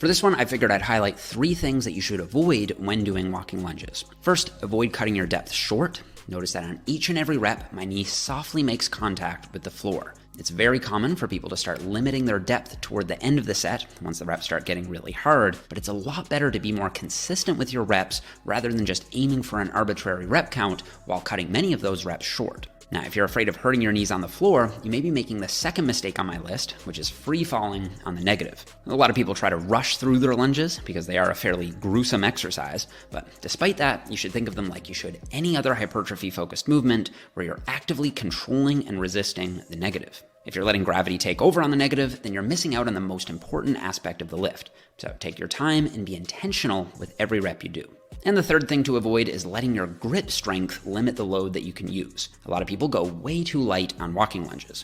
For this one, I figured I'd highlight 3 things that you should avoid when doing walking lunges. First, avoid cutting your depth short. Notice that on each and every rep, my knee softly makes contact with the floor. It's very common for people to start limiting their depth toward the end of the set once the reps start getting really hard, but it's a lot better to be more consistent with your reps rather than just aiming for an arbitrary rep count while cutting many of those reps short. Now, if you're afraid of hurting your knees on the floor, you may be making the second mistake on my list, which is free falling on the negative. A lot of people try to rush through their lunges because they are a fairly gruesome exercise, but despite that, you should think of them like you should any other hypertrophy-focused movement where you're actively controlling and resisting the negative. If you're letting gravity take over on the negative, then you're missing out on the most important aspect of the lift. So take your time and be intentional with every rep you do. And the third thing to avoid is letting your grip strength limit the load that you can use. A lot of people go way too light on walking lunges.